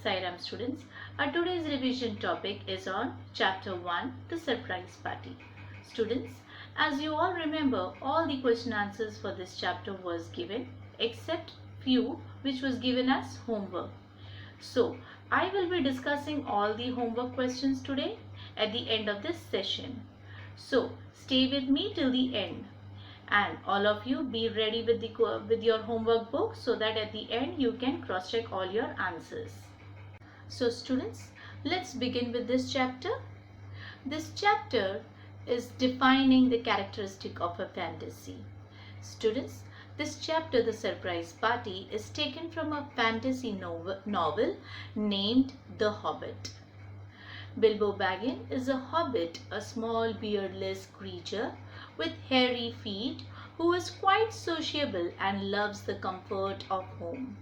Sairam students. Our today's revision topic is on Chapter 1, The Surprise Party. Students, as you all remember, all the question answers for this chapter was given except few which was given as homework. So, I will be discussing all the homework questions today at the end of this session. So, stay with me till the end. And all of you be ready with your homework book so that at the end you can cross check all your answers. So students, let's begin with this chapter. This chapter is defining the characteristic of a fantasy. Students, this chapter, The Surprise Party, is taken from a fantasy novel named The Hobbit. Bilbo Baggins is a hobbit, a small beardless creature with hairy feet who is quite sociable and loves the comfort of home.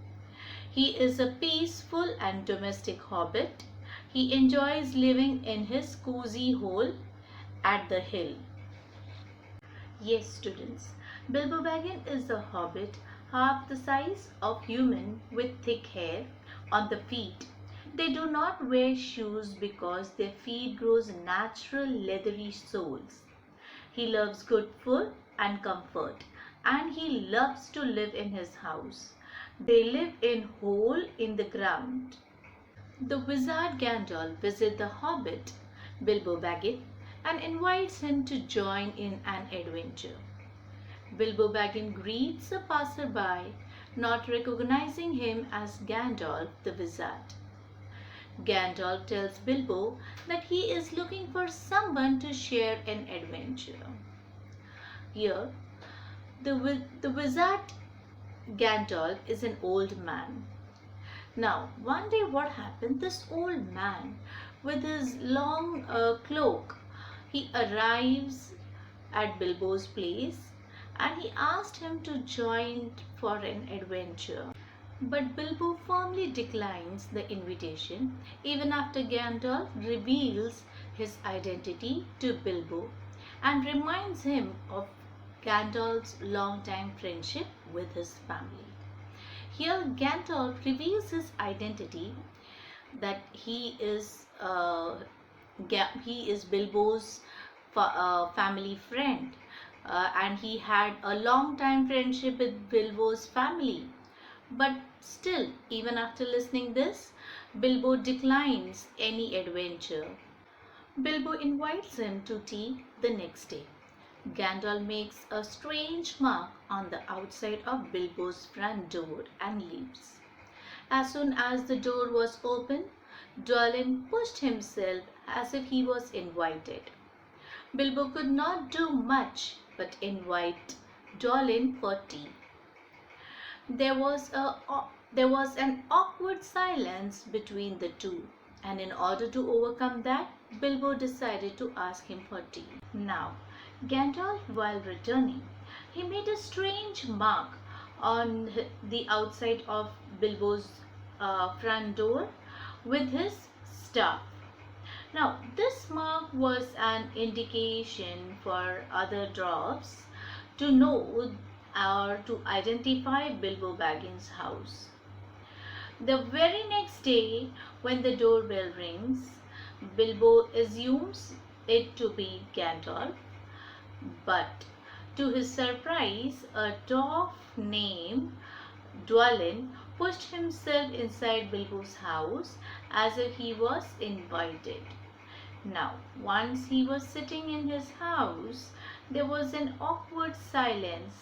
He is a peaceful and domestic hobbit. He enjoys living in his cozy hole at the hill. Yes, students, Bilbo Baggins is a hobbit half the size of human with thick hair on the feet. They do not wear shoes because their feet grows natural leathery soles. He loves good food and comfort, and he loves to live in his house. They live in hole in the ground. The wizard Gandalf visits the hobbit Bilbo Baggins and invites him to join in an adventure. Bilbo Baggins greets a passerby, not recognizing him as Gandalf the wizard. Gandalf tells Bilbo that he is looking for someone to share an adventure. Here, the wizard Gandalf is an old man. Now, one day what happened? This old man with his long cloak, he arrives at Bilbo's place and he asked him to join for an adventure. But Bilbo firmly declines the invitation even after Gandalf reveals his identity to Bilbo and reminds him of Gandalf's long-time friendship with his family. Here Gandalf reveals his identity that he is Bilbo's family friend and he had a long-time friendship with Bilbo's family. But still, even after listening this, Bilbo declines any adventure. Bilbo invites him to tea the next day. Gandalf makes a strange mark on the outside of Bilbo's front door and leaves. As soon as the door was open, Dwalin pushed himself as if he was invited. Bilbo could not do much but invite Dwalin for tea. There was an awkward silence between the two, and in order to overcome that, Bilbo decided to ask him for tea. Now, Gandalf, while returning, he made a strange mark on the outside of Bilbo's front door with his staff. Now, this mark was an indication for other dwarfs to know or to identify Bilbo Baggins' house. The very next day, when the doorbell rings, Bilbo assumes it to be Gandalf, but to his surprise, a dwarf named Dwalin pushed himself inside Bilbo's house as if he was invited. Now, once he was sitting in his house, there was an awkward silence.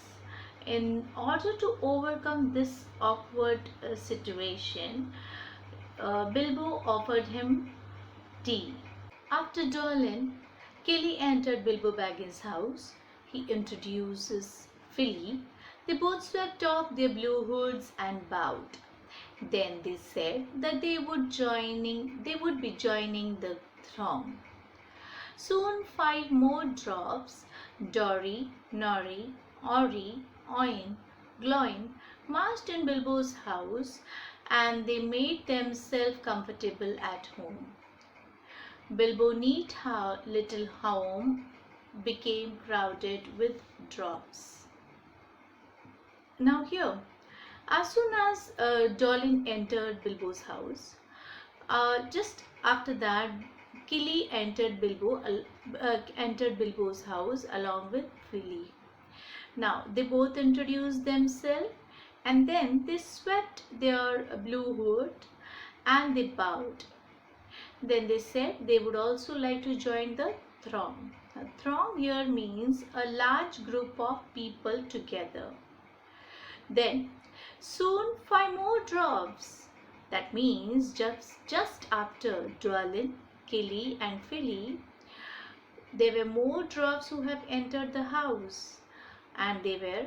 In order to overcome this awkward situation, Bilbo offered him tea. After Dwalin, Kelly entered Bilbo Baggins' house. He introduces Philly. They both swept off their blue hoods and bowed. Then they said that they would be joining the throng. Soon 5 more dwarfs, Dori, Nori, Ori, Oin, Gloin, marched in Bilbo's house and they made themselves comfortable at home. Bilbo's neat little home became crowded with dwarfs. Now here, as soon as Dwalin entered Bilbo's house, Just after that, Killy entered Bilbo's house along with Philly. Now they both introduced themselves, and then they swept their blue hood and they bowed. Then they said they would also like to join the throng. Now, throng here means a large group of people together. Then soon 5 more dwarfs. That means just after Dwalin, Killy and Philly, there were more dwarfs who have entered the house, and they were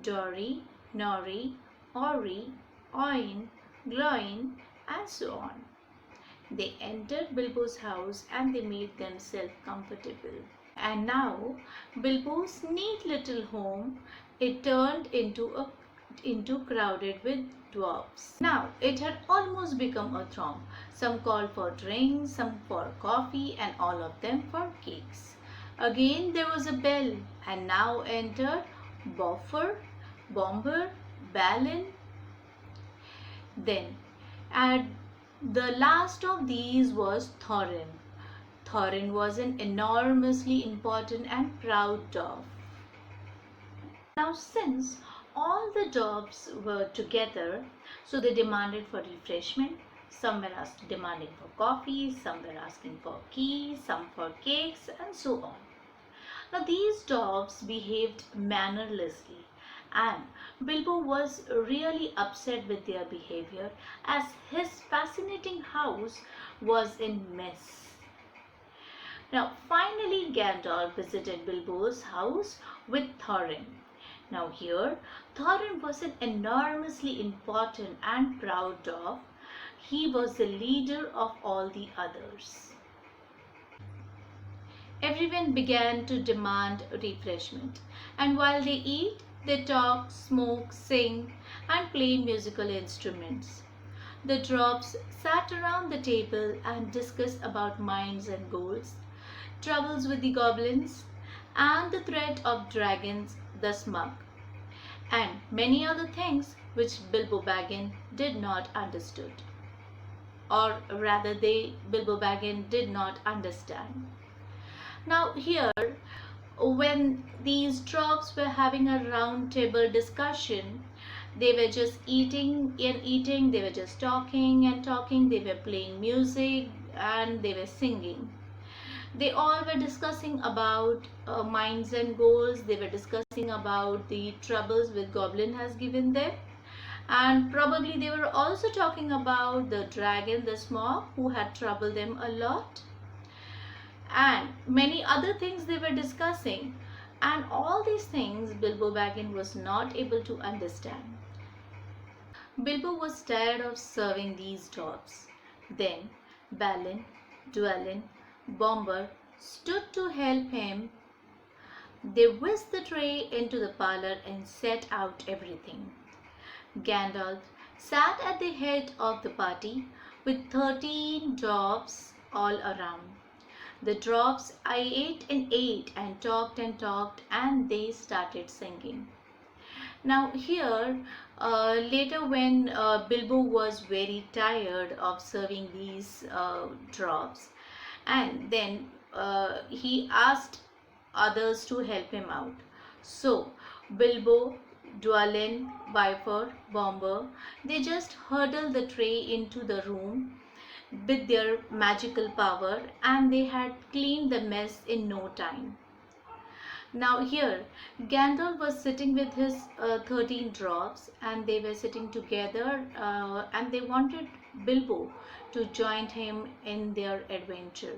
Dori, Nori, Ori, Oin, Gloin, and so on. They entered Bilbo's house and they made themselves comfortable. And now Bilbo's neat little home, it turned into crowded with dwarfs. Now it had almost become a throng. Some called for drinks, some for coffee, and all of them for cakes. Again there was a bell, and now entered Boffer, Bomber, Balin. Then at the last of these was Thorin. Thorin was an enormously important and proud dwarf. Now since all the dwarfs were together, so they demanded for refreshment. Some were demanding for coffee, some were asking for keys, some for cakes, and so on. Now these dwarfs behaved mannerlessly, and Bilbo was really upset with their behavior as his fascinating house was in mess. Now finally Gandalf visited Bilbo's house with Thorin. Now here Thorin was an enormously important and proud dwarf. He was the leader of all the others. Everyone began to demand refreshment, and while they eat, they talk, smoke, sing, and play musical instruments. The dwarfs sat around the table and discussed about mines and goals, troubles with the goblins, and the threat of dragons, the smug, and many other things which Bilbo Baggins did not understood, or rather Bilbo Baggins did not understand. Now here, when these dwarfs were having a round table discussion, they were just eating and eating, they were just talking and talking, they were playing music and they were singing. They all were discussing about minds and goals, they were discussing about the troubles which Goblin has given them, and probably they were also talking about the dragon, the smog, who had troubled them a lot, and many other things they were discussing, and all these things Bilbo Baggins was not able to understand. Bilbo was tired of serving these dwarfs. Then Balin, Dwalin, Bomber stood to help him. They whisked the tray into the parlor and set out everything. Gandalf sat at the head of the party with 13 dwarfs all around. The dwarfs ate and talked and they started singing. Now here, later when Bilbo was very tired of serving these dwarfs, and then he asked others to help him out. So Bilbo, Dwalin, Viper, Bomber, they just hurled the tray into the room with their magical power, and they had cleaned the mess in no time. Now here Gandalf was sitting with his 13 dwarfs, and they were sitting together and they wanted Bilbo to join him in their adventure.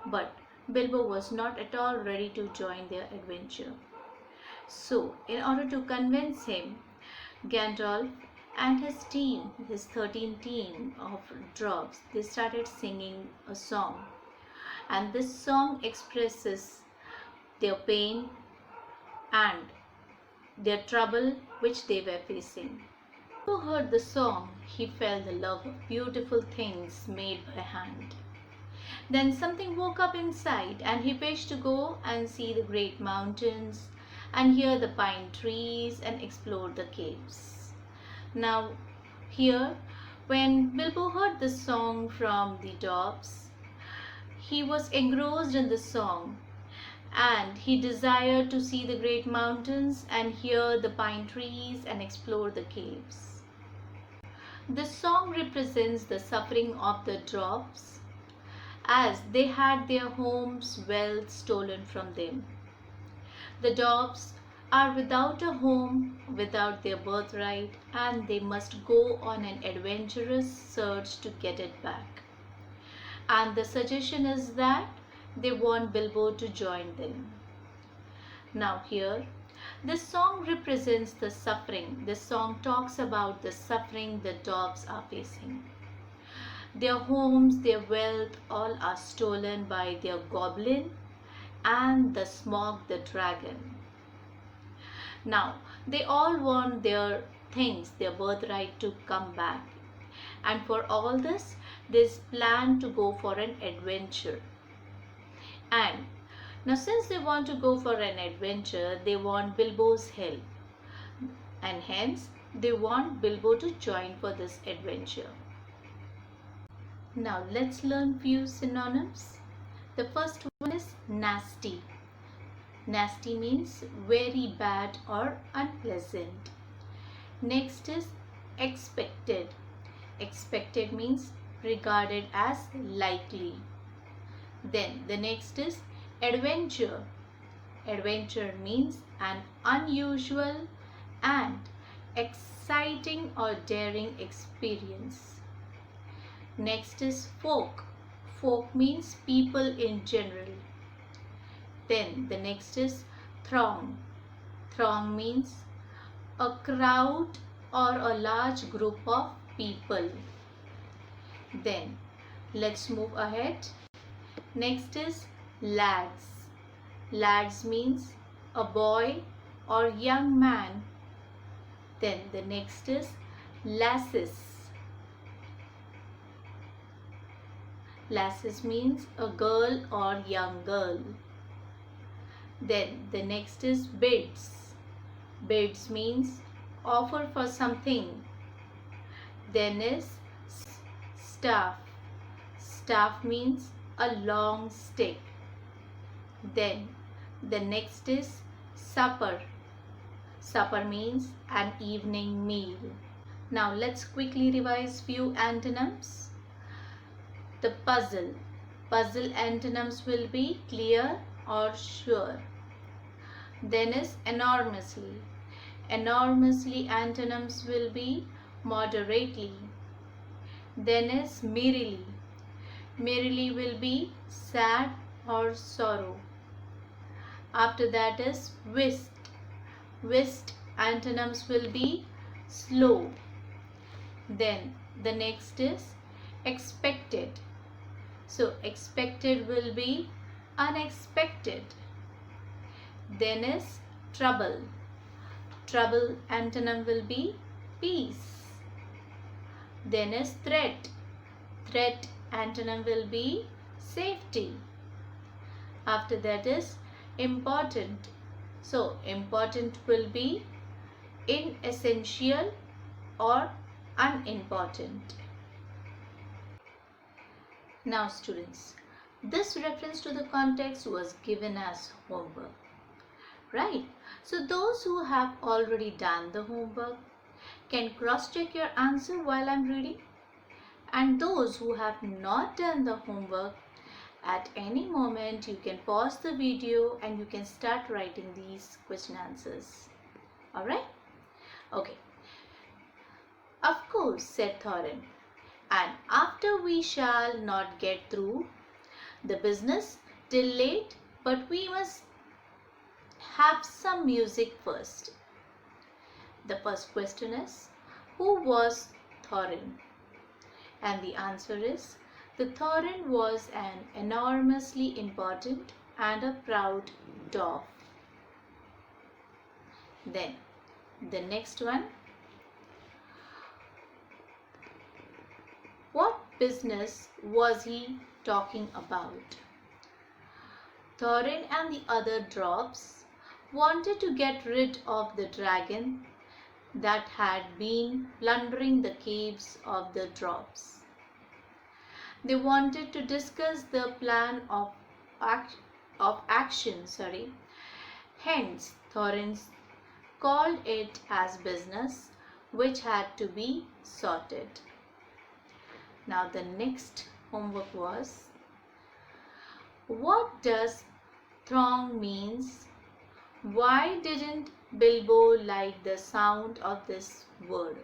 But Bilbo was not at all ready to join their adventure. So in order to convince him, Gandalf and his team, his 13 team of dwarfs, they started singing a song, and this song expresses their pain and their trouble which they were facing. Who heard the song, he felt the love of beautiful things made by hand. Then something woke up inside, and he wished to go and see the great mountains and hear the pine trees and explore the caves. Now here When Bilbo heard the song from the dwarfs, he was engrossed in the song, and he desired to see the great mountains and hear the pine trees and explore the caves. The song represents the suffering of the dwarfs as they had their homes, wealth stolen from them. The dwarfs are without a home, without their birthright, and they must go on an adventurous search to get it back. And the suggestion is that they want Bilbo to join them. Now here, this song represents the suffering. This song talks about the suffering the dwarfs are facing. Their homes, their wealth, all are stolen by their goblin and the Smog the dragon. Now, they all want their things, their birthright to come back. And for all this, they plan to go for an adventure. And now since they want to go for an adventure, they want Bilbo's help. And hence, they want Bilbo to join for this adventure. Now let's learn few synonyms. The first one is nasty. Nasty means very bad or unpleasant. Next is expected. Expected means regarded as likely. Then the next is adventure. Adventure means an unusual and exciting or daring experience. Next is folk. Folk means people in general. Then the next is throng. Throng means a crowd or a large group of people. Then let's move ahead. Next is lads. Lads means a boy or young man. Then the next is lasses. Lasses means a girl or young girl. Then the next is bids. Bids means offer for something. Then is staff. Staff means a long stick. Then the next is supper. Supper means an evening meal. Now let's quickly revise few antonyms. The puzzle. Puzzle antonyms will be clear or sure. Then is enormously. Enormously antonyms will be moderately. Then is merrily. Merrily will be sad or sorrow. After that is whist. Whist antonyms will be slow. Then the next is expected. So expected will be unexpected. Then is trouble. Trouble antonym will be peace. Then is threat. Threat antonym will be safety. After that is important. So important will be inessential or unimportant. Now students, this reference to the context was given as homework, right? So those who have already done the homework can cross-check your answer while I'm reading, and those who have not done the homework, at any moment you can pause the video and you can start writing these question answers. Alright? Okay. Of course, said Thorin, and after we shall not get through the business till late, but we must have some music first. The first question is, who was Thorin? And the answer is, the Thorin was an enormously important and a proud dwarf. Then the next one, what business was he talking about? Thorin and the other dwarfs wanted to get rid of the dragon that had been plundering the caves of the Drops. They wanted to discuss the plan of action. Hence, Thorin called it as business, which had to be sorted. Now the next homework was, what does throng means? Why didn't Bilbo like the sound of this word?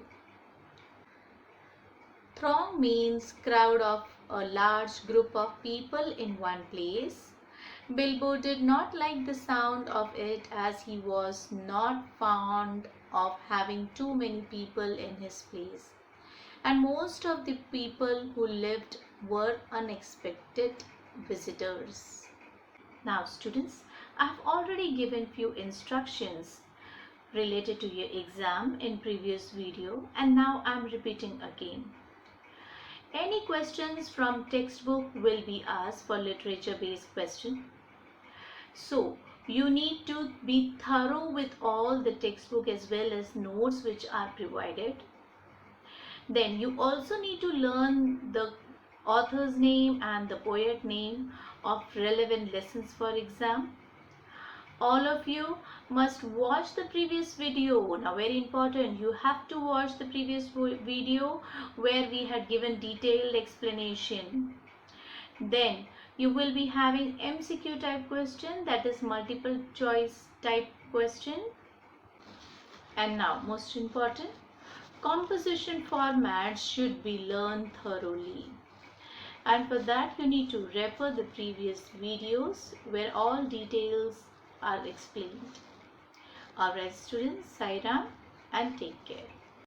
Throng means crowd of a large group of people in one place. Bilbo did not like the sound of it as he was not fond of having too many people in his place. And most of the people who lived were unexpected visitors. Now students, I have already given few instructions related to your exam in previous video, and now I am repeating again. Any questions from textbook will be asked for literature based question. So you need to be thorough with all the textbook as well as notes which are provided. Then you also need to learn the author's name and the poet name of relevant lessons for exam. All of you must watch the previous video. Now very important, you have to watch the previous video where we had given detailed explanation. Then you will be having MCQ type question, that is multiple choice type question. And now most important, composition format should be learned thoroughly. And for that you need to refer the previous videos where all details are explained. Alright students, Sai Ram and take care.